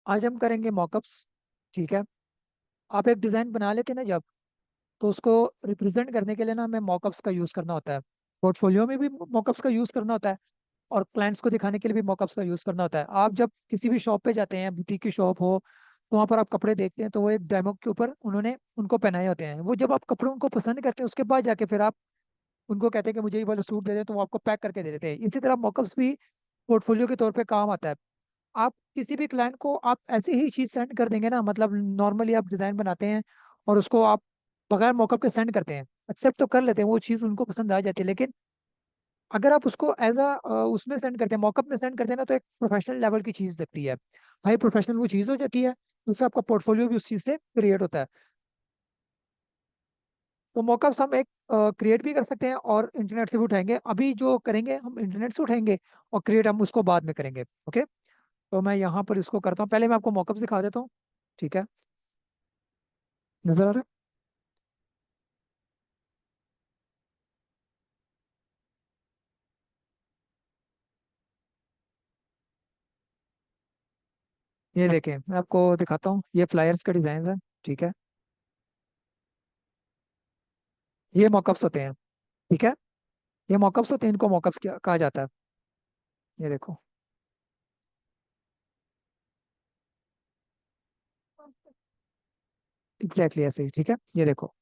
आज हम करेंगे मॉकअप्स। ठीक है। आप एक डिज़ाइन बना लेते हैं ना जब, तो उसको रिप्रेजेंट करने के लिए ना हमें मॉकअप्स का यूज़ करना होता है। पोर्टफोलियो में भी मॉकअप्स का यूज़ करना होता है, और क्लाइंट्स को दिखाने के लिए भी मॉकअप्स का यूज़ करना होता है। आप जब किसी भी शॉप पे जाते हैं, बुटीक की शॉप हो, तो वहाँ पर आप कपड़े देखते हैं, तो वो एक डेमो के ऊपर उन्होंने उनको पहनाए होते हैं। वो जब आप कपड़े उनको पसंद करते हैं, उसके बाद जाके फिर आप उनको कहते हैं कि मुझे ये वाले सूट दे दें, तो वो आपको पैक करके दे देते हैं। इसी तरह मॉकअप्स भी पोर्टफोलियो के तौर पे काम आता है। आप किसी भी क्लाइंट को आप ऐसे ही चीज सेंड कर देंगे ना, मतलब नॉर्मली आप डिजाइन बनाते हैं और उसको आप बगैर मॉकअप के सेंड करते हैं, एक्सेप्ट तो कर लेते हैं, वो चीज़ उनको पसंद आ जाती है। लेकिन अगर आप उसको एज अ उसमें सेंड करते हैं, मॉकअप में सेंड करते हैं ना, तो एक प्रोफेशनल लेवल की चीज़ लगती है। भाई प्रोफेशनल वो चीज़ हो जाती है, उससे आपका पोर्टफोलियो भी उस चीज़ से क्रिएट होता है। तो मॉकअप्स हम एक क्रिएट भी कर सकते हैं और इंटरनेट से भी उठाएंगे। अभी जो करेंगे हम इंटरनेट से उठाएंगे, और क्रिएट हम उसको बाद में करेंगे। ओके। तो मैं यहाँ पर इसको करता हूँ, पहले मैं आपको मॉकअप दिखा देता हूँ। ठीक है। नजर आ रहा है? ये देखें, मैं आपको दिखाता हूँ, ये फ्लायर्स का डिजाइन है। ठीक है। ये मॉकअप्स होते हैं। ठीक है। ये मॉकअप्स होते हैं, इनको मॉकअप्स कहा जाता है। ये देखो। एग्जैक्टली ऐसे ही। ठीक है, ये देखो।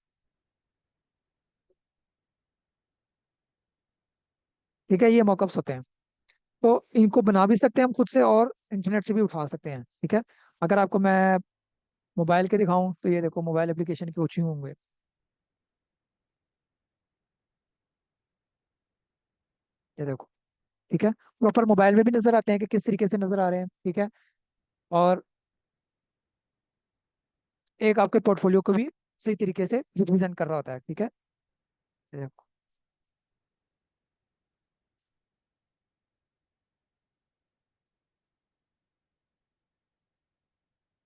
ठीक है, ये मॉकअप्स होते हैं। तो इनको बना भी सकते हैं हम खुद से, और इंटरनेट से भी उठा सकते हैं। ठीक है। अगर आपको मैं मोबाइल के दिखाऊं, तो ये देखो, मोबाइल एप्लीकेशन के ऊँचे होंगे। ये देखो। ठीक है। प्रॉपर मोबाइल में भी नजर आते हैं कि किस तरीके से नजर आ रहे हैं। ठीक है। और एक आपके पोर्टफोलियो को भी सही तरीके से रिप्रेजेंट कर रहा होता है। ठीक है। ये देखो।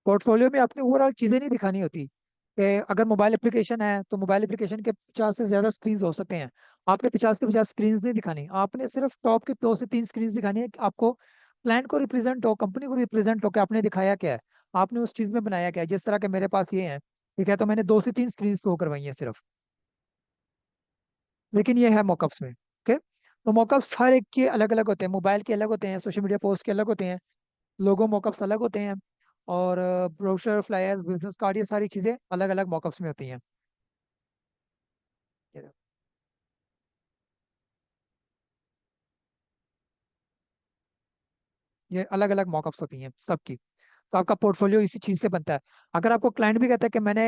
पोर्टफोलियो में आपने ओवरऑल चीजें नहीं दिखानी होती, कि अगर मोबाइल एप्लीकेशन है तो मोबाइल एप्लीकेशन के 50 से ज्यादा स्क्रीन हो सकते हैं। आपने 50 के 50 स्क्रीन नहीं दिखानी, आपने सिर्फ टॉप की 2 से 3 स्क्रीन दिखानी है, कि आपको क्लाइंट को रिप्रेजेंट हो, कंपनी को रिप्रेजेंट हो, कि आपने दिखाया क्या है, आपने उस चीज में बनाया क्या है। जिस तरह के मेरे पास ये है, ठीक है, तो मैंने 2 से 3 स्क्रीन शो करवाई है सिर्फ। लेकिन ये है मॉकअप्स में। ओके। तो मॉकअप्स हर एक के अलग अलग होते हैं, मोबाइल के अलग होते हैं, सोशल मीडिया पोस्ट के अलग होते हैं, लोगो मॉकअप्स अलग होते हैं, और ब्रोशर, फ्लायर्स, बिजनेस कार्ड, ये सारी चीज़ें अलग अलग मॉकअप्स में होती हैं। ये देखो, ये अलग अलग मॉकअप्स होती हैं सबकी। तो आपका पोर्टफोलियो इसी चीज़ से बनता है। अगर आपको क्लाइंट भी कहता है कि मैंने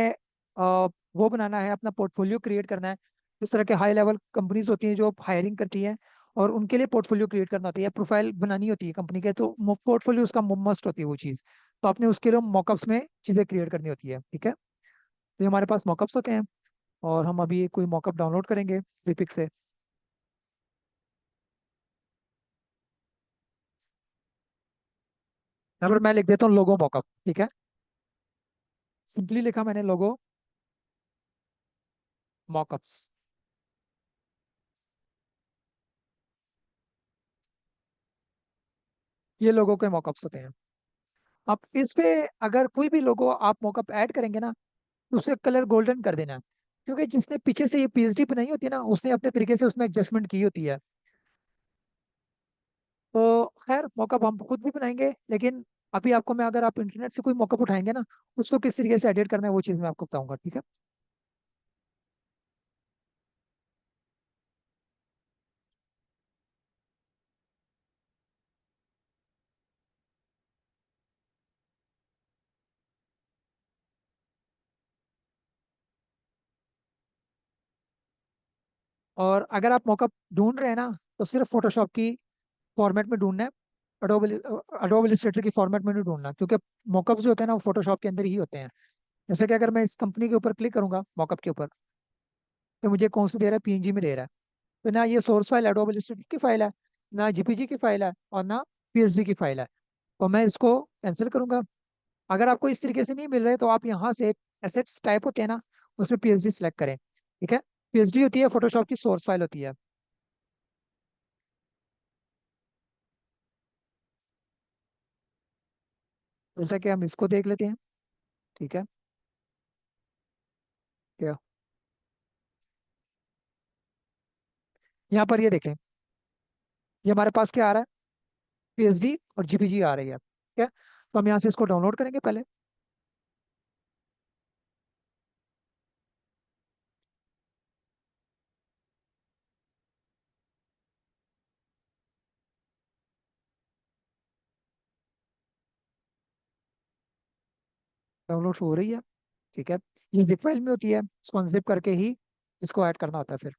वो बनाना है, अपना पोर्टफोलियो क्रिएट करना है, इस तरह के हाई लेवल कंपनीज होती हैं जो हायरिंग करती हैं, और उनके लिए पोर्टफोलियो क्रिएट करना होता है, या प्रोफाइल बनानी होती है कंपनी के, तो पोर्टफोलियो उसका मस्ट होती है वो चीज़। तो आपने उसके लिए मॉकअप्स में चीज़ें क्रिएट करनी होती है। ठीक है। तो ये हमारे पास मॉकअप्स होते हैं, और हम अभी कोई मॉकअप डाउनलोड करेंगे फ्लिपिक से। यहाँ पर मैं लिख देता हूँ लोगो मॉकअप। ठीक है। सिंपली लिखा मैंने, लोगो मॉकअप्स। ये लोगों के मॉकअप्स होते हैं। अब इस पे अगर कोई भी लोगो आप मॉकअप ऐड करेंगे ना, तो उसे कलर गोल्डन कर देना, क्योंकि जिसने पीछे से ये पीएचडी बनाई होती है ना, उसने अपने तरीके से उसमें एडजस्टमेंट की होती है। तो खैर, मॉकअप हम खुद भी बनाएंगे, लेकिन अभी आपको मैं, अगर आप इंटरनेट से कोई मॉकअप उठाएंगे ना, उसको किस तरीके से एडिट करना है वो चीज़ मैं आपको बताऊंगा। ठीक है। और अगर आप मॉकअप ढूंढ रहे हैं ना, तो सिर्फ फोटोशॉप की फॉर्मेट में ढूंढना है। अडोब अडोब इलस्ट्रेटर की फॉर्मेट में नहीं ढूंढना, क्योंकि मॉकअप जो होते हैं ना, वो फोटोशॉप के अंदर ही होते हैं। जैसे कि अगर मैं इस कंपनी के ऊपर क्लिक करूंगा, मॉकअप के ऊपर, तो मुझे कौन सी दे रहा है, पीएनजी में दे रहा है। तो ना ये सोर्स फाइल एडोब इलस्ट्रेटर की फाइल है, ना जेपीजी की फाइल है, और ना पीएसडी की फाइल है। तो मैं इसको कैंसिल करूंगा। अगर आपको इस तरीके से नहीं मिल रहे, तो आप यहाँ से एसेट्स टाइप होते हैं ना, उसमें पीएचडी सेलेक्ट करें। ठीक है। पीएचडी होती है, फोटोशॉप की सोर्स फाइल होती है। जैसा कि हम इसको देख लेते हैं। ठीक है। क्या? यहाँ पर ये देखें, ये हमारे पास क्या आ रहा है? पीएचडी और जीपीजी आ रही है, ठीक है। तो हम यहाँ से इसको डाउनलोड करेंगे पहले। डाउनलोड हो रही है, ठीक है। ये जिप फाइल में होती है, इसको अनजिप करके ही इसको ऐड करना होता है फिर।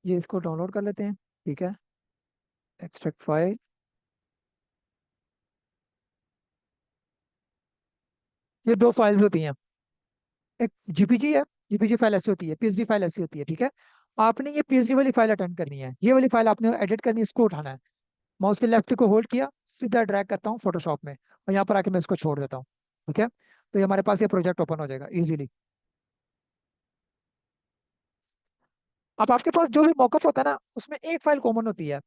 ये इसको डाउनलोड कर लेते हैं, ठीक है। Extract file. ये दो फाइल्स होती हैं, एक जीपीजी है। जीपीजी फाइल ऐसी होती है, पीएचडी फाइल ऐसी होती है, ठीक है। आपने ये पीएचडी वाली फाइल अटेंड करनी है, ये वाली फाइल आपने एडिट करनी है, इसको उठाना है। माउस के लेफ्ट को होल्ड किया, सीधा ड्रैग करता हूँ फोटोशॉप में, और यहाँ पर आके मैं इसको छोड़ देता हूँ। ठीक है। तो ये हमारे पास ये प्रोजेक्ट ओपन हो जाएगा इजीली। अब आपके पास जो भी मॉकअप होता है ना, उसमें एक फाइल कॉमन होती है,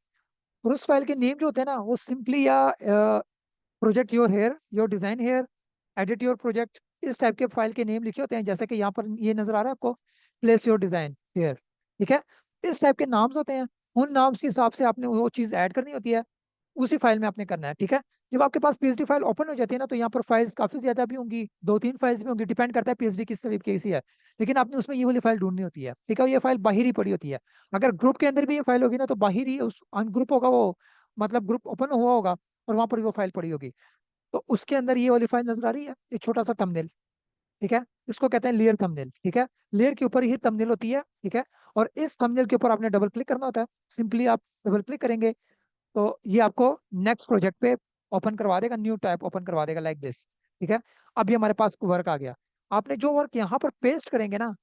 और उस फाइल के नेम जो होते हैं ना, वो सिंपली या project your here, your design here, edit your project, इस टाइप के फाइल के नेम लिखे होते हैं। जैसे कि यहाँ पर ये नजर आ रहा है आपको, प्लेस योर डिजाइन हेयर। ठीक है। इस टाइप के नाम्स होते हैं, उन नाम्स के हिसाब से आपने वो चीज़ ऐड करनी होती है, उसी फाइल में आपने करना है। ठीक है। जब आपके पास पीएचडी फाइल ओपन हो जाती है ना, तो यहाँ पर फाइल्स काफी ज्यादा भी होंगी, दो तीन फाइल्स भी होंगी, डिपेंड करता है पीएचडी किस तरीके की कैसी है। लेकिन आपने उसमें ये वाली फाइल ढूंढनी होती है, ठीक है। ये फाइल बाहर ही पड़ी होती है। अगर ग्रुप के अंदर भी ये फाइल होगी ना, तो बाहर ही उस अनग्रुप होगा वो, मतलब ग्रुप ओपन हुआ होगा, और वहां पर वो फाइल पड़ी होगी। तो उसके अंदर ये वाली फाइल नजर आ रही है, ये छोटा सा थंबनेल, ठीक है। इसको कहते हैं लेयर थंबनेल, ठीक है। लेयर के ऊपर ही थंबनेल होती है, ठीक है। और इस थंबनेल के ऊपर आपने डबल क्लिक करना होता है। सिंपली आप डबल क्लिक करेंगे, तो ये आपको नेक्स्ट प्रोजेक्ट पे ओपन करवा देगा, न्यू टैब ओपन करवा देगा लाइक दिस। ठीक है। अब ये हमारे पास वर्क आ गया। आपने जो वर्क यहाँ पर पेस्ट करेंगे ना,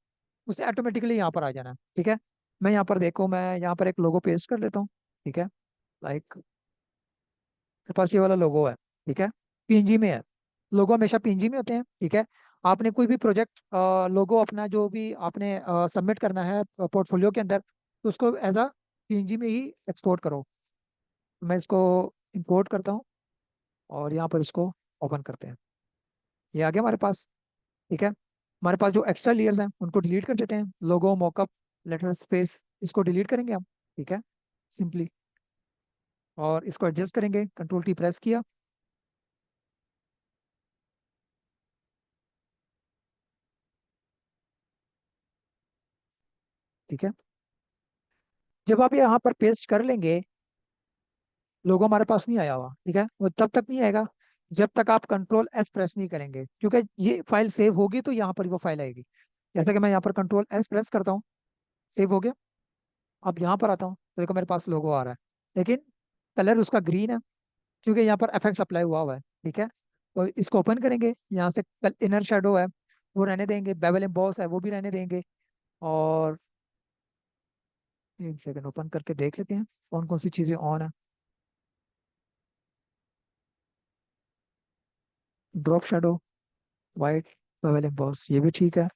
उसे ऑटोमेटिकली यहाँ पर आ जाना है, ठीक है। मैं यहाँ पर देखो, मैं यहाँ पर एक लोगो पेस्ट कर देता हूँ, ठीक है। लाइक मेरे पास ये वाला लोगो है, ठीक है। पीएनजी में है, लोगो हमेशा पीएनजी में होते हैं, ठीक है। आपने कोई भी प्रोजेक्ट लोगो अपना जो भी आपने सबमिट करना है पोर्टफोलियो के अंदर, तो उसको एज अ पीएनजी में ही एक्सपोर्ट करो। मैं इसको इंपोर्ट करता हूँ, और यहाँ पर इसको ओपन करते हैं। ये आ गया हमारे पास, ठीक है। हमारे पास जो एक्स्ट्रा लेयर्स हैं उनको डिलीट कर देते हैं, लोगो, मॉकअप, लेटर, स्पेस, इसको डिलीट करेंगे हम, ठीक है, सिंपली। और इसको एडजस्ट करेंगे, कंट्रोल टी प्रेस किया। ठीक है। जब आप यहाँ पर पेस्ट कर लेंगे, लोगो हमारे पास नहीं आया हुआ, ठीक है, वो तब तक नहीं आएगा जब तक आप कंट्रोल एस प्रेस नहीं करेंगे, क्योंकि ये फाइल सेव होगी तो यहाँ पर वो फाइल आएगी। जैसे कि मैं यहाँ पर कंट्रोल एस प्रेस करता हूँ, सेव हो गया। अब यहाँ पर आता हूँ, तो देखो मेरे पास लोगो आ रहा है, लेकिन कलर उसका ग्रीन है, क्योंकि यहाँ पर एफएक्स अप्लाई हुआ हुआ है, ठीक है। तो इसको ओपन करेंगे, यहाँ से इनर शेडो है वो रहने देंगे, बेवल एम्बॉस है वो भी रहने देंगे। और एक सेकंड ओपन करके देख लेते हैं कौन कौन सी चीज़ें ऑन है। Drop shadow, white, bevel emboss, ये भी ठीक है।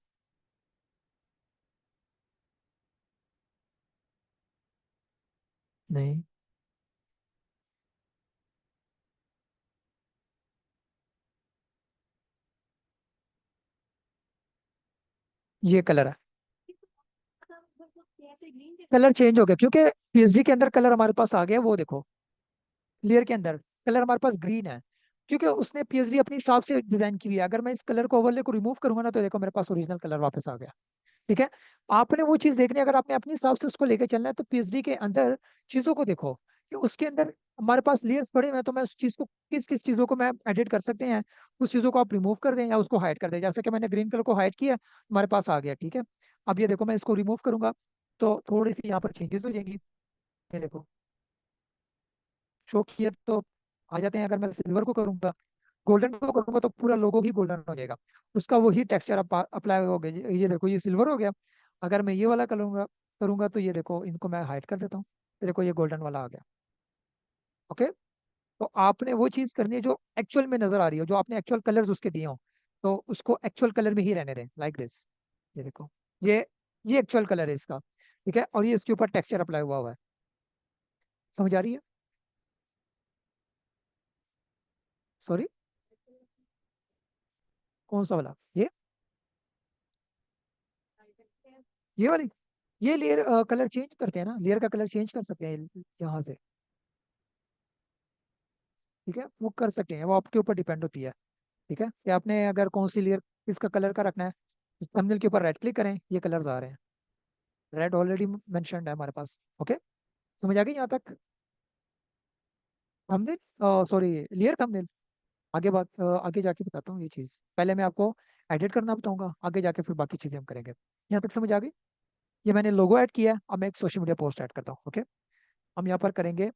नहीं, ये कलर है। कलर चेंज हो गया, क्योंकि पीएचडी के अंदर कलर हमारे पास आ गया, वो देखो, लेयर के अंदर कलर हमारे पास ग्रीन है, क्योंकि उसने पीएचडी अपने हिसाब से डिजाइन की हुई है। अगर मैं इस कलर को, ओवरले को रिमूव करूंगा ना, तो देखो मेरे पास ओरिजिनल कलर वापस आ गया, ठीक है। आपने वो चीज देखनी है, अगर आपने अपने हिसाब से उसको लेके चलना है, तो पीएचडी के अंदर चीजों को देखो कि उसके अंदर हमारे पास लेयर्स पड़े हुए हैं, तो मैं उस चीज को, किस किस चीजों को मैं एडिट कर सकते हैं, उस चीजों को आप रिमूव कर दें या उसको हाइड कर दें। जैसे कि मैंने ग्रीन कलर को हाइड किया, हमारे पास आ गया, ठीक है। अब ये देखो, मैं इसको रिमूव करूंगा, तो थोड़ी सी यहाँ पर चेंजेस हो जाएंगी। ये देखो, शो किया तो आ जाते हैं। अगर मैं सिल्वर को करूंगा, गोल्डन को करूंगा, तो पूरा लोगो ही गोल्डन हो जाएगा, उसका वही टेक्सचर अप्लाई हो गया। ये देखो, ये सिल्वर हो गया। अगर मैं ये वाला करूंगा, करूंगा तो ये देखो, इनको मैं हाइड कर देता हूँ। ये देखो ये गोल्डन वाला आ गया। ओके। तो आपने वो चीज़ करनी है जो एक्चुअल में नजर आ रही हो, जो आपने एक्चुअल कलर्स उसके दिए हो, तो उसको एक्चुअल कलर में ही रहने दें, लाइक दिस। ये देखो, ये ये एक्चुअल कलर है इसका। ठीक है, और ये इसके ऊपर टेक्सचर अप्लाई हुआ हुआ है। समझ आ रही है? सॉरी, कौन सा वाला? ये वाली? ये लेयर कलर चेंज करते हैं ना, लेयर का कलर चेंज कर सकते हैं यहाँ से। ठीक है, वो कर सकते हैं, वो आपके ऊपर डिपेंड होती है। ठीक है, कि आपने अगर कौन सी लेयर किसका कलर का रखना है। थंबनेल के ऊपर राइट क्लिक करें, ये कलर्स आ रहे हैं। रेड ऑलरेडी मेंशन्ड है हमारे पास। ओके, समझ आ गई यहाँ तक? Thumbnail, sorry, layer thumbnail. आगे जाके बताता हूँ ये चीज़, पहले मैं आपको एडिट करना बताऊंगा, आगे जाके फिर बाकी चीज़ें हम करेंगे। यहाँ तक समझ आ गई? ये मैंने लोगो ऐड किया है, अब मैं एक सोशल मीडिया पोस्ट ऐड करता हूँ। ओके, हम यहाँ पर करेंगे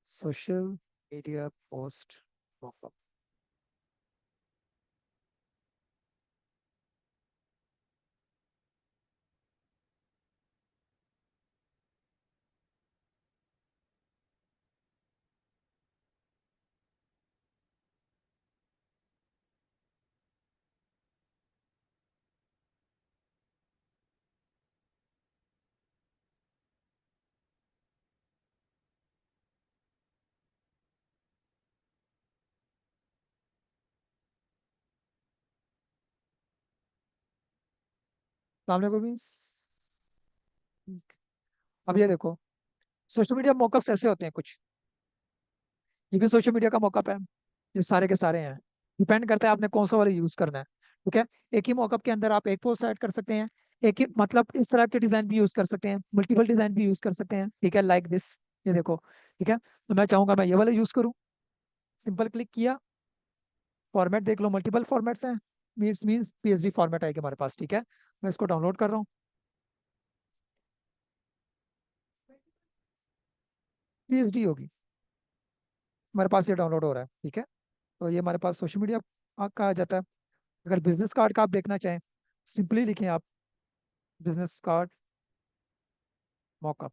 सोशल मीडिया पोस्ट मॉकअप। सामने को भी अब ये देखो, सोशल मीडिया मॉकअप्स ऐसे होते हैं कुछ। ये भी सोशल मीडिया का मॉकअप है, ये सारे के सारे हैं। डिपेंड करता है आपने कौन सा वाला यूज करना है। ठीक है, एक ही मॉकअप के अंदर आप एक पोस्ट ऐड कर सकते हैं। एक ही मतलब इस तरह के डिजाइन भी यूज कर सकते हैं, मल्टीपल डिजाइन भी यूज कर सकते हैं। ठीक है, लाइक दिस। ये देखो। ठीक है, तो मैं चाहूंगा मैं ये वाला यूज करूँ। सिंपल क्लिक किया, फॉर्मेट देख लो, मल्टीपल फॉर्मेट्स हैं। मीन्स पीएसडी फॉर्मेट आएगी हमारे पास। ठीक है, मैं इसको डाउनलोड कर रहा हूँ। पीएसडी होगी, हमारे पास ये डाउनलोड हो रहा है। ठीक है, तो ये हमारे पास सोशल मीडिया का आ जाता है। अगर बिजनेस कार्ड का आप देखना चाहें, सिंपली लिखें आप बिजनेस कार्ड मॉकअप।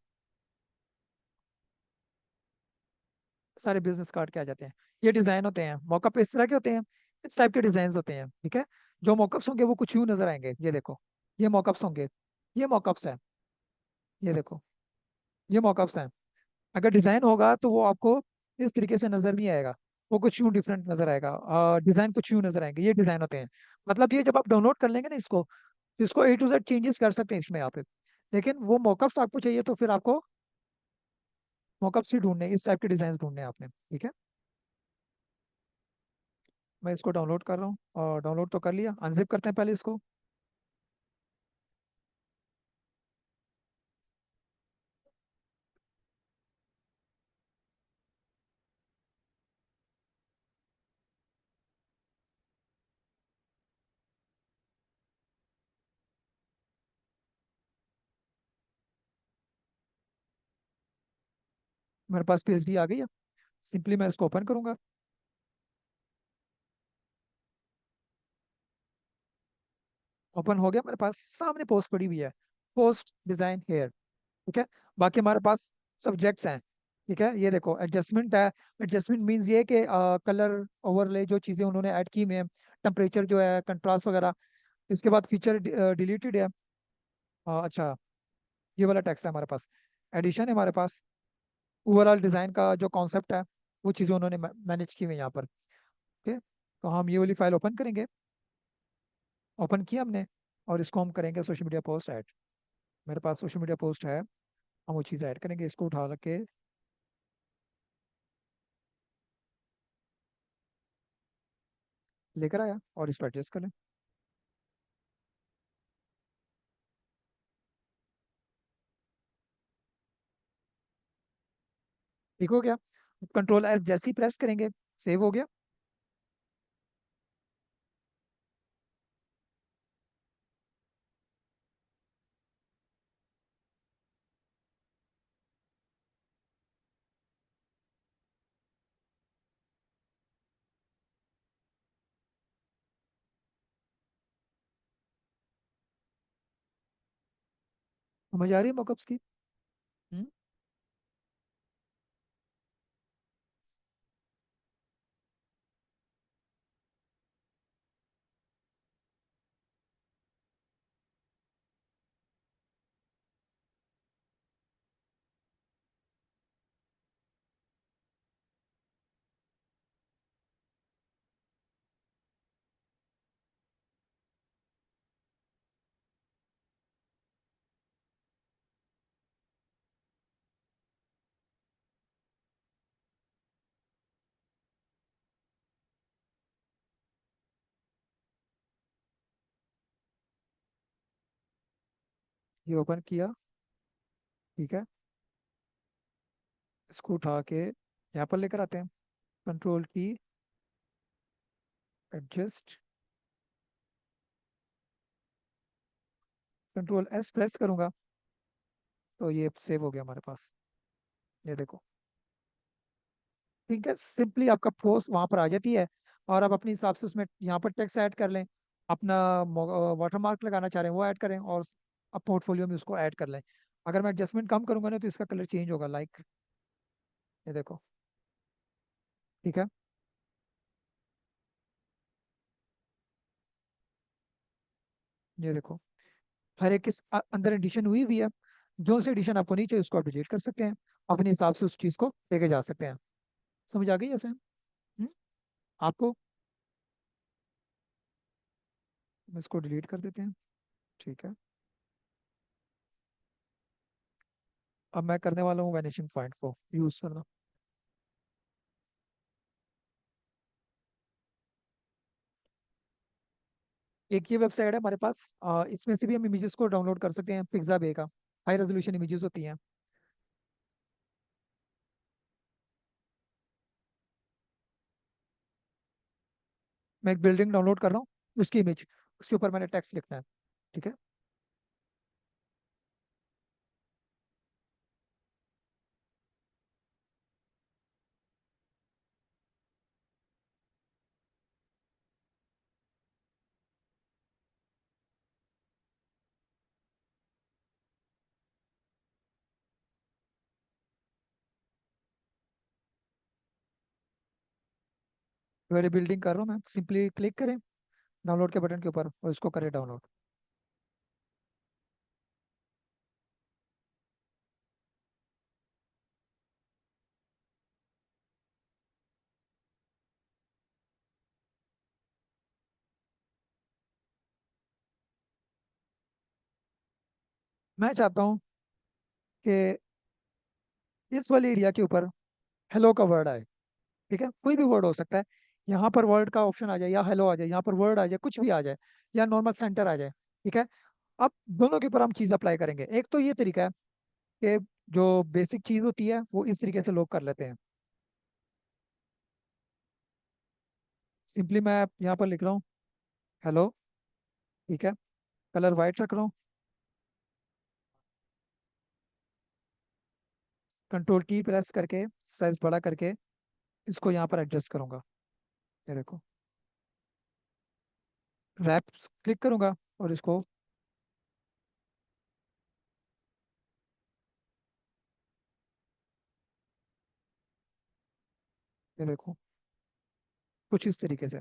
सारे बिजनेस कार्ड के आ जाते हैं। ये डिजाइन होते हैं, मॉकअप इस तरह के होते हैं, इस टाइप के डिजाइन होते हैं। ठीक है, जो मॉकअप्स होंगे वो कुछ यूं नजर आएंगे। ये देखो, ये मॉकअप्स होंगे, ये मॉकअप्स हैं। ये देखो, ये मॉकअप्स हैं। अगर डिजाइन होगा तो वो आपको इस तरीके से नजर नहीं आएगा, वो कुछ यूं डिफरेंट नजर आएगा। डिजाइन कुछ यूं नजर आएंगे, ये डिजाइन होते हैं। मतलब ये जब आप डाउनलोड कर लेंगे ना इसको, तो इसको A to Z चेंजेस कर सकते हैं इसमें आप। लेकिन वो मॉकअप्स आपको चाहिए तो फिर आपको मॉकअप्स ही ढूंढने, इस टाइप के डिजाइन ढूंढने हैं आपने। ठीक है, मैं इसको डाउनलोड कर रहा हूँ, और डाउनलोड तो कर लिया। अनजिप करते हैं पहले इसको। मेरे पास पीएचडी आ गई है। सिंपली मैं इसको ओपन करूंगा। ओपन हो गया, मेरे पास सामने पोस्ट पड़ी हुई है, पोस्ट डिजाइन हेयर। ठीक है, बाकी हमारे पास सब्जेक्ट्स हैं। ठीक है, ये देखो एडजस्टमेंट है। एडजस्टमेंट मीन्स ये कि कलर ओवरले जो चीज़ें उन्होंने ऐड की में, टेम्परेचर जो है, कंट्रास्ट वगैरह। इसके बाद फीचर डिलीटेड है। अच्छा, ये वाला टेक्स्ट है हमारे पास। एडिशन है हमारे पास। ओवरऑल डिज़ाइन का जो कॉन्सेप्ट है, वो चीज़ें उन्होंने मैनेज की हुई है यहाँ पर। ओके, तो हम ये वाली फाइल ओपन करेंगे। ओपन किया हमने, और इसको हम करेंगे सोशल मीडिया पोस्ट ऐड। मेरे पास सोशल मीडिया पोस्ट है, हम वो चीज़ ऐड करेंगे। इसको उठा के लेकर आया, और इसको एडजस्ट कर लें। ठीक हो गया। Ctrl+S जैसे ही प्रेस करेंगे, सेव हो गया। समझ आ रही है मॉकअप्स की? हम्म। ये ओपन किया। ठीक है। इसको उठा के यहाँ पर लेकर आते हैं। कंट्रोल की, एडजस्ट, कंट्रोल एस प्रेस करूंगा तो ये सेव हो गया हमारे पास। ये देखो। ठीक है, सिंपली आपका पोस्ट वहां पर आ जाती है। और आप अपने हिसाब से उसमें यहाँ पर टेक्स्ट ऐड कर लें। अपना वाटरमार्क लगाना चाह रहे हैं वो ऐड करें, और अब पोर्टफोलियो में उसको ऐड कर लें। अगर मैं एडजस्टमेंट कम करूंगा ना तो इसका कलर चेंज होगा, लाइक ये देखो। ठीक है। ये देखो, हर एक के अंदर एडिशन हुई हुई है। जो से एडिशन आपको नहीं चाहिए उसको आप डिलीट कर सकते हैं। अपने हिसाब से उस चीज़ को लेके जा सकते हैं। समझ आ गई ऐसे? आपको? इसको डिलीट कर देते हैं। ठीक है। अब मैं करने वाला हूँ वैनिशिंग पॉइंट को यूज करना। एक ये वेबसाइट है हमारे पास, इसमें से भी हम इमेजेस को डाउनलोड कर सकते हैं, पिक्साबे का। हाई रेजोल्यूशन इमेजेस होती हैं। मैं एक बिल्डिंग डाउनलोड कर रहा हूँ, उसकी इमेज, उसके ऊपर मैंने टेक्स्ट लिखना है। ठीक है। मेरी बिल्डिंग कर रहा हूँ मैं, सिंपली क्लिक करें डाउनलोड के बटन के ऊपर और इसको करें डाउनलोड। मैं चाहता हूँ कि इस वाले एरिया के ऊपर हेलो का वर्ड आए। ठीक है, कोई भी वर्ड हो सकता है। यहाँ पर वर्ड का ऑप्शन आ जाए, या हेलो आ जाए, यहाँ पर वर्ड आ जाए, कुछ भी आ जाए, या नॉर्मल सेंटर आ जाए। ठीक है। अब दोनों के ऊपर हम चीज़ अप्लाई करेंगे। एक तो ये तरीका है कि जो बेसिक चीज़ होती है वो इस तरीके से लोग कर लेते हैं। सिंपली मैं यहाँ पर लिख रहा हूँ हेलो। ठीक है। कलर वाइट रख रहा हूँ। कंट्रोल की प्रेस करके साइज बड़ा करके इसको यहाँ पर एडजस्ट करूंगा। ये देखो। रैप क्लिक करूंगा और इसको, ये देखो, कुछ इस तरीके से।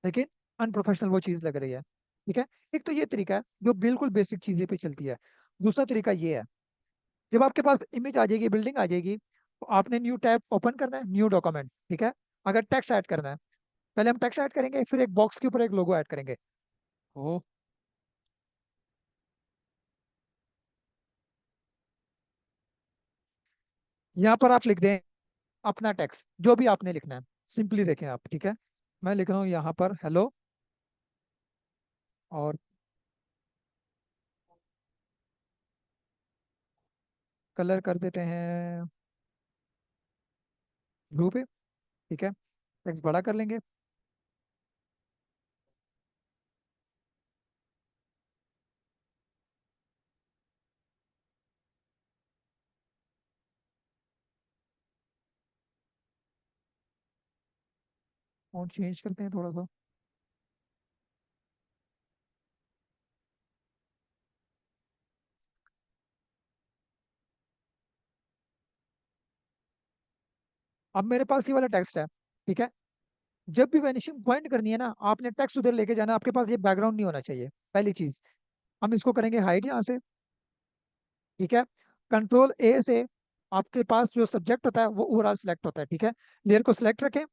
लेकिन अनप्रोफेशनल वो चीज़ लग रही है। ठीक है। एक तो ये तरीका है जो बिल्कुल बेसिक चीज़ें पे चलती है। दूसरा तरीका ये है, जब आपके पास इमेज आ जाएगी, बिल्डिंग आ जाएगी, तो आपने न्यू टैब ओपन करना है, न्यू डॉक्यूमेंट। ठीक है। अगर टेक्स्ट ऐड करना है, पहले हम टेक्स्ट ऐड करेंगे, फिर एक बॉक्स के ऊपर एक लोगो ऐड करेंगे। ओ, यहाँ पर आप लिख दें अपना टेक्स्ट जो भी आपने लिखना है। सिंपली देखें आप। ठीक है। मैं लिख रहा हूँ यहाँ पर हेलो, और कलर कर देते हैं ब्लू पे। ठीक है। टेक्स्ट बड़ा कर लेंगे। फ़ॉन्ट चेंज करते हैं थोड़ा सा। अब मेरे पास ये वाला टेक्स्ट है, ठीक है। जब भी वैनिशिंग पॉइंट करनी है ना, आपने टेक्स्ट उधर लेके जाना, आपके पास ये बैकग्राउंड नहीं होना चाहिए, पहली चीज। हम इसको करेंगे हाइड यहाँ से, ठीक है। कंट्रोल ए से आपके पास जो सब्जेक्ट होता है वो ओवरऑल सेलेक्ट होता है, ठीक है। लेयर को सिलेक्ट रखें,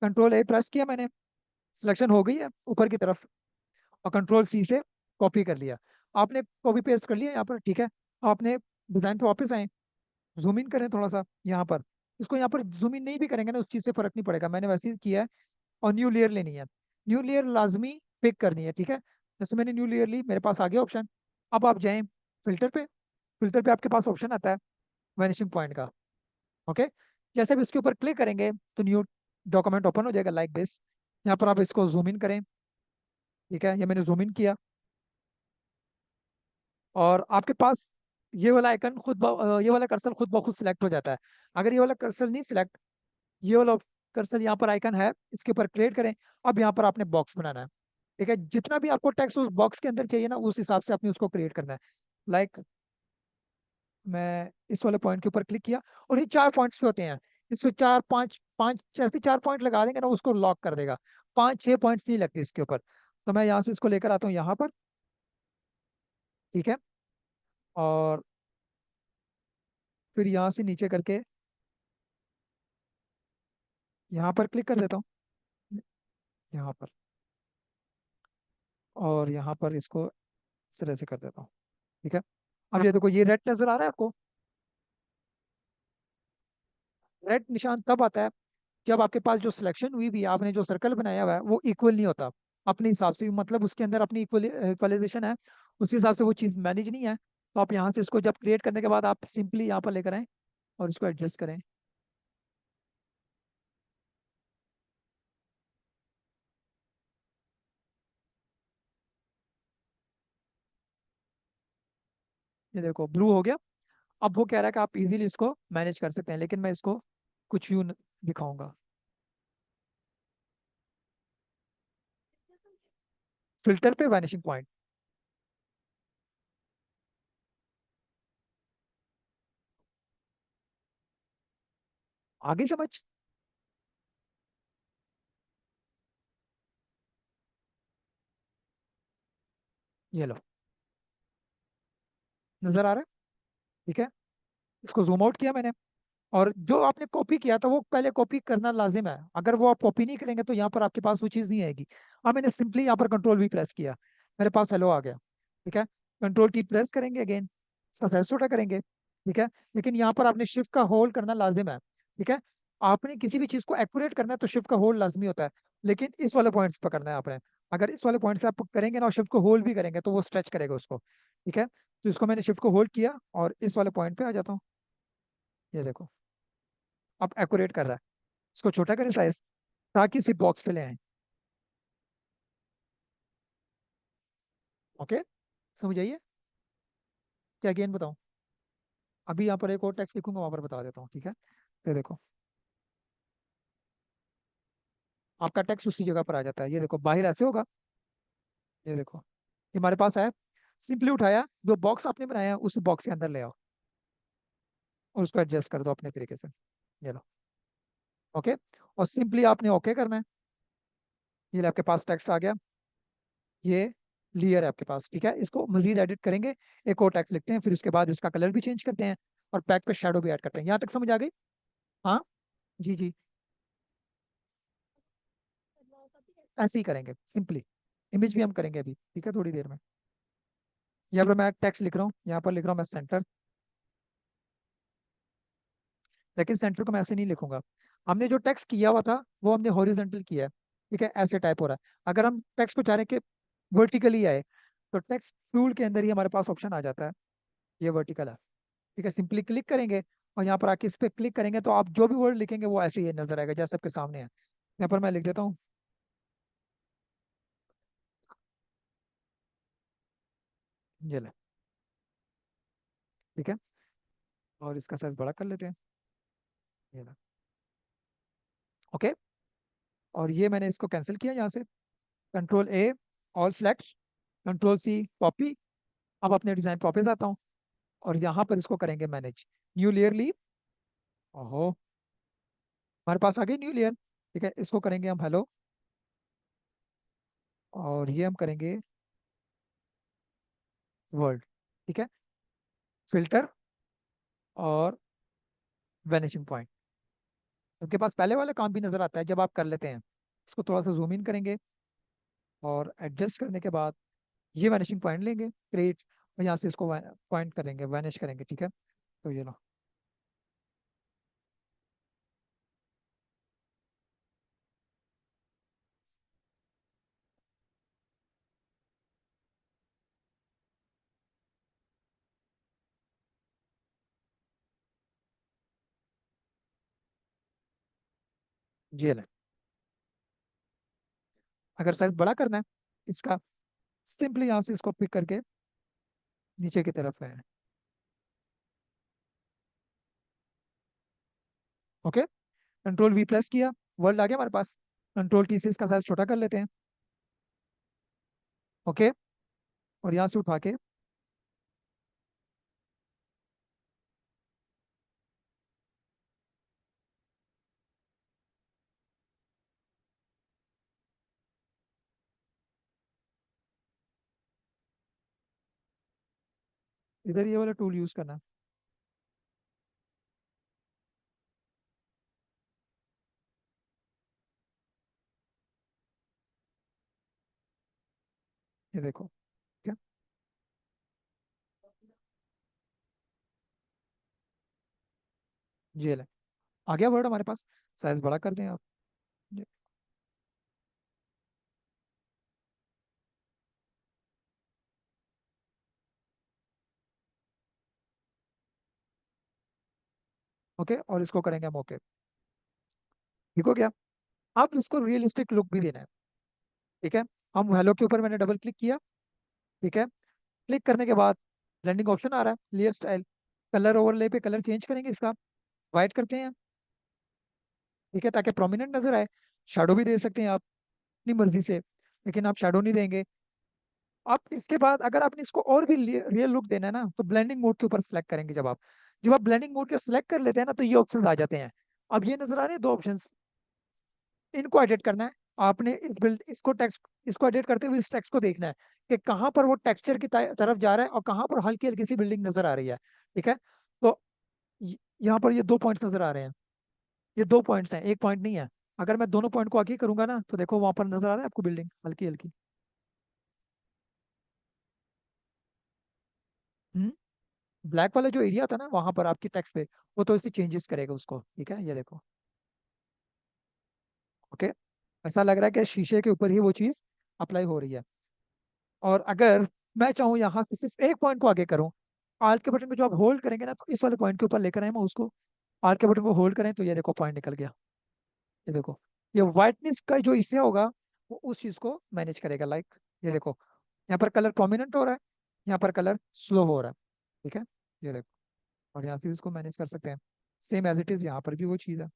कंट्रोल ए प्रेस किया मैंने, सिलेक्शन हो गई है ऊपर की तरफ। और कंट्रोल सी से कॉपी कर लिया, आपने कॉपी पेस्ट कर लिया यहाँ पर, ठीक है। आपने डिजाइन पे वापस आए, जूम इन करें थोड़ा सा यहाँ पर। इसको यहाँ पर जूम इन नहीं भी करेंगे ना, उस चीज़ से फर्क नहीं पड़ेगा, मैंने वैसे ही किया है। और न्यू लेयर लेनी है, न्यू लेयर लाजमी पिक करनी है, ठीक है। जैसे मैंने न्यू लेयर ली, मेरे पास आ गया ऑप्शन। अब आप जाएं फिल्टर पे, फिल्टर पे आपके पास ऑप्शन आता है वैनिशिंग पॉइंट का, ओके। जैसे भी इसके ऊपर क्लिक करेंगे तो न्यू डॉक्यूमेंट ओपन हो जाएगा लाइक दिस। यहाँ पर आप इसको जूम इन करें, ठीक है, ये मैंने जूम इन किया। और आपके पास ये वाला आइकन ये वाला कर्सर खुद ब खुद सिलेक्ट हो जाता है। अगर ये वाला कर्सर नहीं सिलेक्ट, ये वाला कर्सर यहाँ पर आइकन है, इसके ऊपर क्लिक करें। अब यहाँ पर आपने बॉक्स बनाना है, ठीक है। जितना भी आपको टेक्स्ट उस बॉक्स के अंदर चाहिए ना, उस हिसाब से आपने उसको क्रिएट करना है। लाइक मैं इस वाले पॉइंट के ऊपर क्लिक किया, और ये 4 पॉइंट्स पे होते हैं। इसको चार पाँच पाँच जैसे 4 पॉइंट लगा देंगे ना, उसको लॉक कर देगा। 5-6 पॉइंट्स नहीं लगते इसके ऊपर। तो मैं यहाँ से इसको लेकर आता हूँ यहाँ पर, ठीक है। और फिर यहाँ से नीचे करके यहाँ पर क्लिक कर देता हूँ, यहाँ पर। और यहाँ पर इसको इस तरह से कर देता हूँ, ठीक है। अब ये देखो, ये रेड नजर आ रहा है आपको। रेड निशान तब आता है जब आपके पास जो सिलेक्शन हुई भी है, आपने जो सर्कल बनाया हुआ है वो इक्वल नहीं होता अपने हिसाब से, मतलब उसके अंदर अपनी इक्वलाइजेशन है, उसी हिसाब से वो चीज़ मैनेज नहीं है। तो आप यहाँ से इसको जब क्रिएट करने के बाद आप सिंपली यहाँ पर लेकर आए और इसको एडजस्ट करें। ये देखो ब्लू हो गया। अब वो कह रहा है कि आप इजीली इसको मैनेज कर सकते हैं, लेकिन मैं इसको कुछ यूं दिखाऊंगा। फिल्टर पे वैनिशिंग पॉइंट, आगे समझ। ये लो, नजर आ रहा है, ठीक है। इसको जूम आउट किया मैंने। और जो आपने कॉपी किया था वो पहले कॉपी करना लाजिम है, अगर वो आप कॉपी नहीं करेंगे तो यहाँ पर आपके पास वो चीज़ नहीं आएगी। अब मैंने सिंपली यहाँ पर कंट्रोल वी प्रेस किया, मेरे पास हेलो आ गया, ठीक है। कंट्रोल टी प्रेस करेंगे अगेन, इसका साइज छोटा करेंगे, ठीक है। लेकिन यहाँ पर आपने शिफ्ट का होल्ड करना लाजिम है, ठीक है। आपने किसी भी चीज़ को एक्यूरेट करना है तो शिफ्ट का होल्ड लाजमी होता है, लेकिन इस वाले पॉइंट पर करना है आपने। अगर इस वाले पॉइंट से आप करेंगे ना और शिफ्ट को होल्ड भी करेंगे तो वो स्ट्रेच करेगा उसको, ठीक है। तो इसको मैंने शिफ्ट को होल्ड किया और इस वाले पॉइंट पे आ जाता हूँ। ये देखो, अब एक्यूरेट कर रहा है। इसको छोटा करें साइज, ताकि सिर्फ बॉक्स पे ले आए, ओके। समझ आइए, क्या अगेन बताऊं। अभी यहाँ पर एक और टेक्स्ट लिखूंगा, वहां पर बता देता हूँ, ठीक है। ये देखो, आपका टेक्स्ट उसी जगह पर आ जाता है। ये देखो बाहर ऐसे होगा, ये देखो, ये हमारे पास है। सिंपली उठाया, जो बॉक्स आपने बनाया है उस बॉक्स के अंदर ले आओ और उसको एडजस्ट कर दो अपने तरीके से। ये लो, ओके। और सिंपली आपने ओके करना है। ये ले, आपके पास टेक्स्ट आ गया। ये लेयर है आपके पास, ठीक है। इसको मजीद एडिट करेंगे, एक और टेक्स्ट लिखते हैं, फिर उसके बाद इसका कलर भी चेंज करते हैं और पैक पे शेडो भी ऐड करते हैं। यहाँ तक समझ आ गई? हाँ, जी जी, ऐसे ही करेंगे सिंपली। इमेज भी हम करेंगे अभी, ठीक है, थोड़ी देर में। यहाँ पर मैं टेक्स्ट लिख रहा हूँ, यहाँ पर लिख रहा हूँ मैं सेंटर। लेकिन सेंटर को मैं ऐसे नहीं लिखूंगा। हमने जो टेक्स्ट किया हुआ था वो हमने हॉरिजेंटल किया है, ठीक है, ऐसे टाइप हो रहा है। अगर हम टेक्स्ट को चाह रहे हैं कि वर्टिकली आए, तो टेक्स्ट टूल के अंदर ही हमारे पास ऑप्शन आ जाता है, ये वर्टिकल है, ठीक है। सिंपली क्लिक करेंगे और यहाँ पर आके इस पर क्लिक करेंगे तो आप जो भी वर्ड लिखेंगे वो ऐसे ही नजर आएगा जैसे आपके सामने है। यहाँ पर मैं लिख देता हूँ, ये ले, ठीक है। और इसका साइज बड़ा कर लेते हैं, ये ले, ओके। और ये मैंने इसको कैंसिल किया यहाँ से, control A, all select, control C copy. अब अपने डिजाइन पे वापस आता हूँ और यहाँ पर इसको करेंगे मैनेज, न्यू लेयर ली। ओहो, हमारे पास आ गई न्यू लेयर। ठीक है, इसको करेंगे हम हेलो, और ये हम करेंगे वर्ल्ड। ठीक है, फिल्टर और वैनिशिंग पॉइंट। उनके पास पहले वाला काम भी नजर आता है जब आप कर लेते हैं। इसको थोड़ा सा जूम इन करेंगे, और एडजस्ट करने के बाद ये वैनिशिंग पॉइंट लेंगे, क्रिएट, और यहाँ से इसको पॉइंट करेंगे, वैनिश करेंगे। ठीक है, तो ये लो। ये ले। अगर साइज बड़ा करना है इसका, सिंपली यहाँ से इसको पिक करके नीचे की तरफ है। ओके, कंट्रोल वी प्रेस किया, वर्ल्ड आ गया हमारे पास। कंट्रोल टी से इसका साइज छोटा कर लेते हैं। ओके, और यहाँ से उठा के इधर ये वाला टूल यूज करना। ये देखो। ठीक है, ये ले, आ गया वर्ड हमारे पास। साइज बड़ा कर दें आप। ओके, और इसको करेंगे हम ओके। ठीक हो गया। अब इसको रियलिस्टिक लुक भी देना है। ठीक है, हम हेलो के ऊपर मैंने डबल क्लिक किया। ठीक है, क्लिक करने के बाद ब्लेंडिंग ऑप्शन आ रहा है, लेयर स्टाइल, कलर ओवरले पे कलर चेंज करेंगे इसका, वाइट करते हैं। ठीक है, ताकि प्रोमिनेंट नजर आए। शेडो भी दे सकते हैं आप अपनी मर्जी से, लेकिन आप शेडो नहीं देंगे। आप इसके बाद अगर आपने इसको और भी रियल लुक देना है ना, तो ब्लेंडिंग मोड के ऊपर सेलेक्ट करेंगे। जब आप ब्लेंडिंग मोड के सेलेक्ट कर लेते हैं ना, तो ये ऑप्शन आ जाते हैं। अब ये नजर आ रहे हैं दो ऑप्शन, इनको एडिट करना है। आपने इस बिल्ड इसको टेक्स्ट, इसको एडिट करते हुए इस टेक्स्ट को देखना है कि कहाँ पर वो टेक्सचर की तरफ जा रहा है, और कहाँ पर हल्की हल्की सी बिल्डिंग नजर आ रही है। ठीक है, तो यहाँ पर ये दो पॉइंट्स नजर आ रहे हैं। ये दो पॉइंट्स हैं, एक पॉइंट नहीं है। अगर मैं दोनों पॉइंट को आगे करूंगा ना, तो देखो वहां पर नजर आ रहा है आपको बिल्डिंग हल्की हल्की। हम्म, ब्लैक वाला जो एरिया था ना वहां पर आपकी टेक्स्ट पे, वो तो इसे चेंजेस करेगा उसको। ठीक है, ये देखो। ओके, ऐसा लग रहा है कि शीशे के ऊपर ही वो चीज अप्लाई हो रही है। और अगर मैं चाहूँ यहाँ से सिर्फ एक पॉइंट को आगे करूँ, आल्ट के बटन को जो आप होल्ड करेंगे ना, तो इस वाले पॉइंट के ऊपर लेकर आए मैं उसको, आल्ट के बटन को होल्ड करें तो ये देखो पॉइंट निकल गया। ये देखो, ये वाइटनेस का जो इससे होगा, वो उस चीज को मैनेज करेगा। लाइक ये देखो, यहाँ पर कलर प्रोमिनेंट हो रहा है, यहाँ पर कलर स्लो हो रहा है। ठीक है, ये देखो, और यहाँ से इसको मैनेज कर सकते हैं। सेम एज इट इज यहाँ पर भी वो चीज़ है।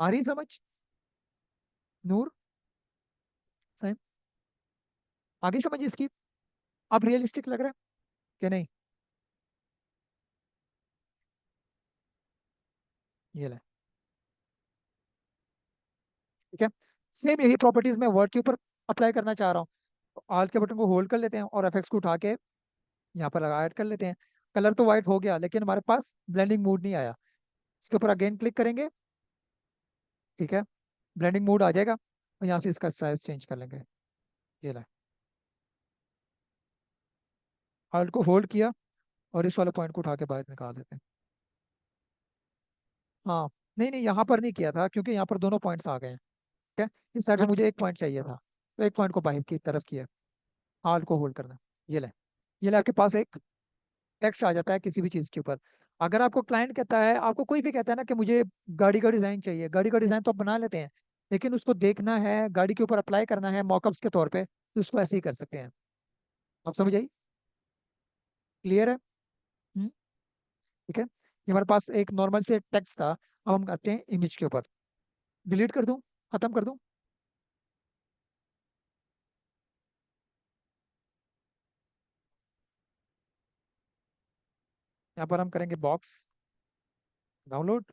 आ रही समझ नूर? सही, आगे समझ इसकी। अब रियलिस्टिक लग रहा है कि नहीं? ये ले। ठीक है, सेम यही प्रॉपर्टीज मैं वर्ड के ऊपर अप्लाई करना चाह रहा हूँ। तो आल्ट के बटन को होल्ड कर लेते हैं, और एफएक्स को उठा के यहाँ पर ऐड कर लेते हैं। कलर तो वाइट हो गया, लेकिन हमारे पास ब्लेंडिंग मोड नहीं आया। इसके ऊपर अगेन क्लिक करेंगे। ठीक है, ब्लेंडिंग मोड आ जाएगा, और यहाँ से इसका साइज चेंज कर लेंगे। ये ला, आल्ट को होल्ड किया, और इस वाले पॉइंट को उठा के बाहर निकाल देते हैं। हाँ, नहीं नहीं, यहाँ पर नहीं किया था क्योंकि यहाँ पर दोनों पॉइंट्स आ गए हैं। ठीक है, इस साइड से मुझे एक पॉइंट चाहिए था, तो एक पॉइंट को बाहर की तरफ किया। आल्ट को होल्ड करना। ये ले, ये ले, आपके पास एक टेक्स्ट आ जाता है किसी भी चीज़ के ऊपर। अगर आपको क्लाइंट कहता है, आपको कोई भी कहता है ना कि मुझे गाड़ी का डिज़ाइन चाहिए, गाड़ी का डिज़ाइन तो आप बना लेते हैं, लेकिन उसको देखना है, गाड़ी के ऊपर अप्लाई करना है मॉकअप्स के तौर पे, तो उसको ऐसे ही कर सकते हैं। आप समझ आई? क्लियर है? हम्म, ठीक है, ये हमारे पास एक नॉर्मल से टेक्स्ट था। अब हम आते हैं इमेज के ऊपर। डिलीट कर दूं, खत्म कर दूं? यहाँ पर हम करेंगे बॉक्स डाउनलोड।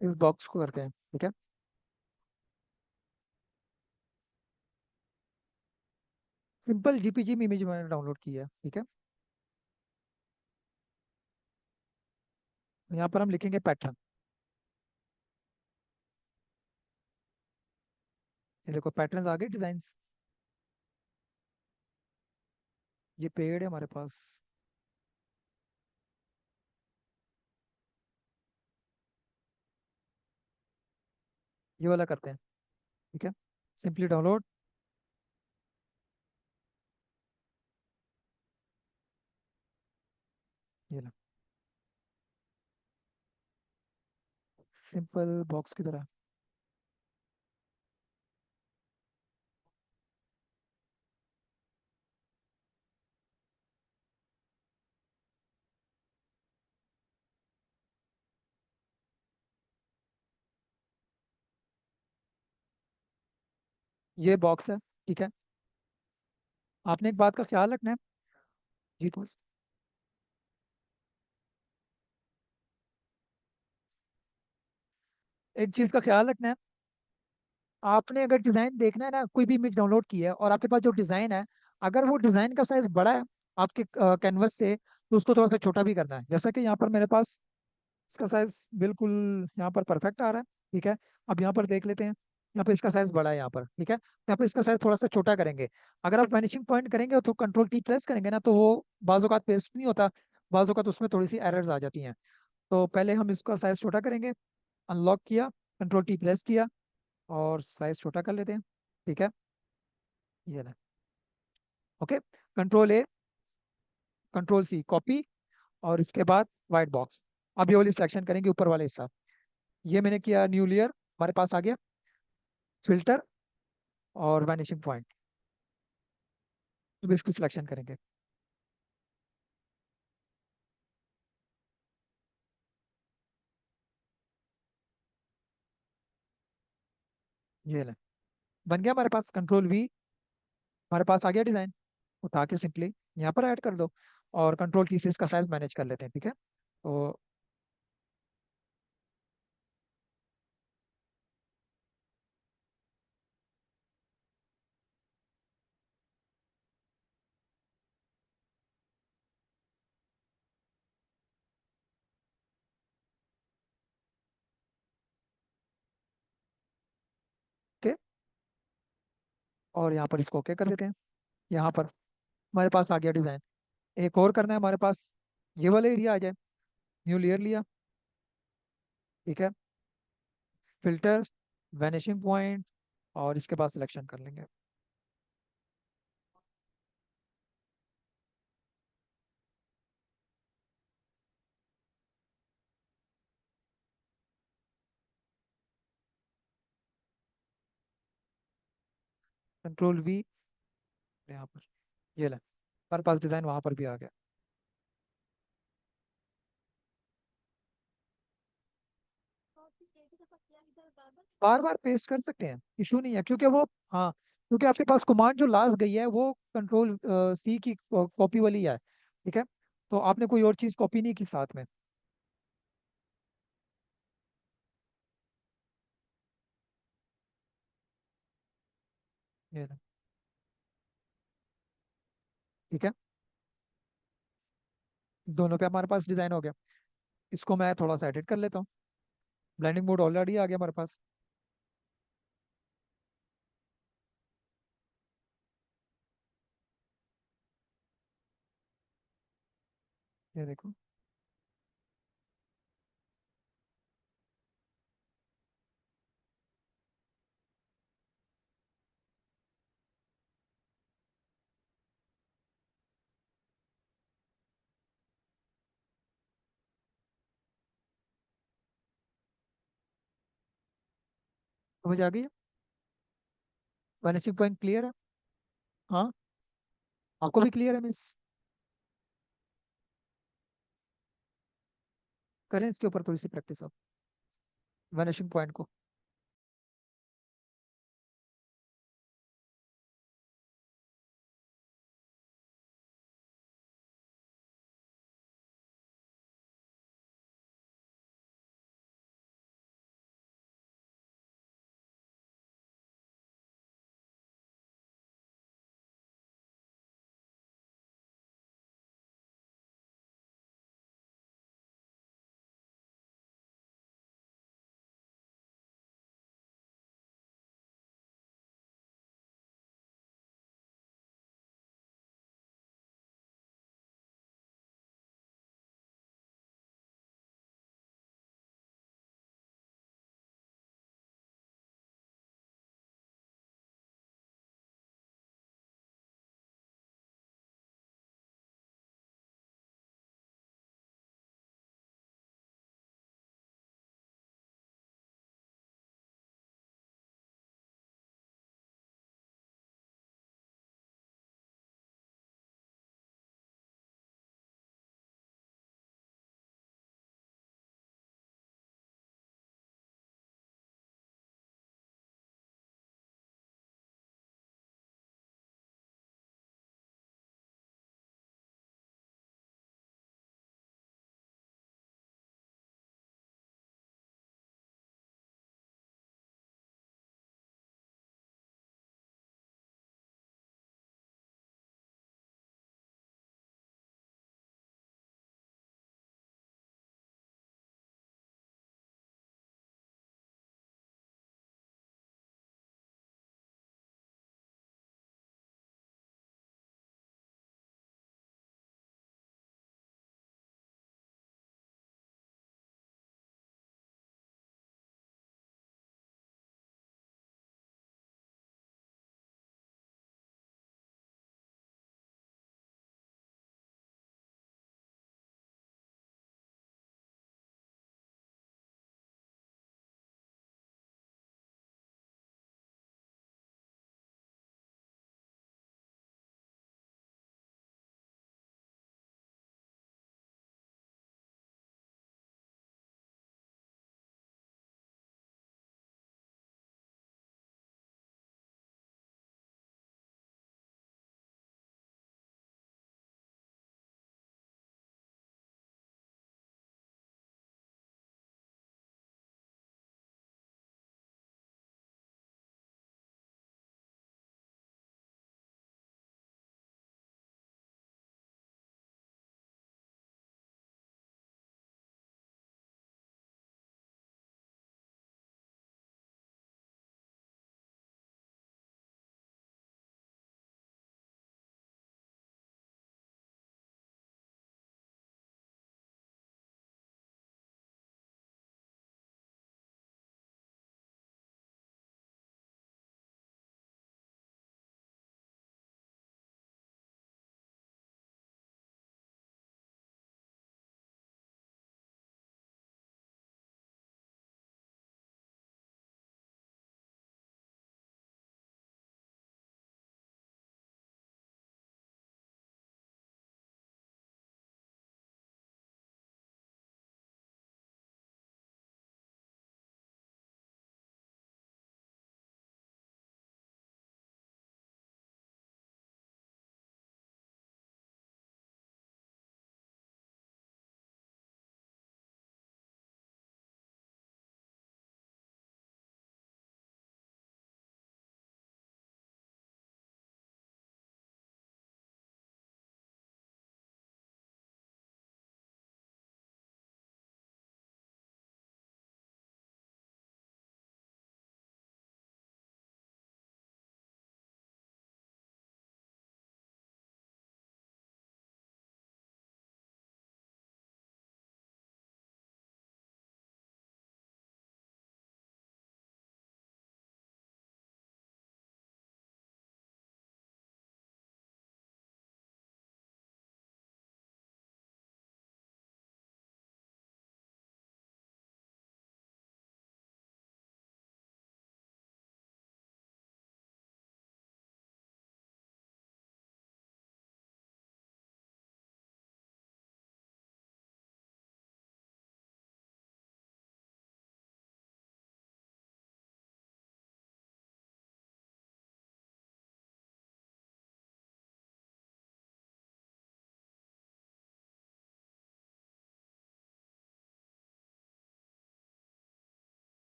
इस बॉक्स को करते हैं, ठीक है। सिंपल जीपीजी में इमेज मैंने डाउनलोड की है, ठीक है। यहाँ पर हम लिखेंगे पैटर्न। ये देखो पैटर्न्स आ गए, डिजाइन। ये पेड़ है हमारे पास। ये वाला करते हैं, ठीक है। Simply download. ये लो, सिंपल बॉक्स की तरह। ये बॉक्स है, ठीक है। आपने एक बात का ख्याल रखना है। जी बॉस। एक चीज का ख्याल रखना है। आपने अगर डिजाइन देखना है ना, कोई भी इमेज डाउनलोड की है और आपके पास जो डिजाइन है, अगर वो डिजाइन का साइज बड़ा है आपके कैनवस से, तो उसको थोड़ा सा छोटा भी करना है। जैसा कि यहाँ पर मेरे पास इसका साइज बिल्कुल यहाँ पर परफेक्ट आ रहा है, ठीक है। अब यहाँ पर देख लेते हैं, यहाँ पर इसका साइज बड़ा है यहाँ पर, ठीक है। यहाँ पर इसका साइज थोड़ा सा छोटा करेंगे। अगर आप वैनिशिंग पॉइंट करेंगे तो कंट्रोल की प्रेस करेंगे ना, तो वो बाजू का पेस्ट नहीं होता, बाजू का, तो उसमें थोड़ी सी एरर्स आ जाती हैं। तो पहले हम इसका साइज छोटा करेंगे। अनलॉक किया, कंट्रोल टी प्रेस किया और साइज छोटा कर लेते हैं, ठीक है। ये ना, okay. Control A, control C copy, और इसके बाद वाइट बॉक्स। अब ये वाली सिलेक्शन करेंगे, ऊपर वाला हिस्सा। ये मैंने किया, न्यू लेयर हमारे पास आ गया। फिल्टर और वैनिशिंग पॉइंट, अब इसको सिलेक्शन करेंगे। ये ले, बन गया हमारे पास। कंट्रोल वी, हमारे पास आ गया डिजाइन। उठा के सिंपली यहाँ पर ऐड कर दो, और कंट्रोल की से इसका साइज मैनेज कर लेते हैं, ठीक है। तो ओके, और यहाँ पर इसको ओके कर देते हैं। यहाँ पर हमारे पास आ गया डिजाइन। एक और करना है हमारे पास, ये वाला एरिया आ जाए। न्यू लेयर लिया, ठीक है। फिल्टर, वैनिशिंग पॉइंट, और इसके बाद सिलेक्शन कर लेंगे। कंट्रोल वी, यहाँ पर ये ले, हमारे पास डिजाइन वहां पर भी आ गया। बार बार पेस्ट कर सकते हैं, इशू नहीं है, क्योंकि वो, हाँ, क्योंकि आपके पास कमांड जो लास्ट गई है वो कंट्रोल सी की कॉपी वाली है, ठीक है। तो आपने कोई और चीज कॉपी नहीं की साथ में। ये ले। ठीक है, दोनों पे हमारे पास डिजाइन हो गया। इसको मैं थोड़ा सा एडिट कर लेता हूँ। ब्लेंडिंग मोड ऑलरेडी आ गया हमारे पास। ये देखो। समझ आ गई? वैनिशिंग पॉइंट क्लियर है? हाँ, आपको भी क्लियर है मीन्स? करें इसके ऊपर थोड़ी सी प्रैक्टिस आप, वैनिशिंग पॉइंट को।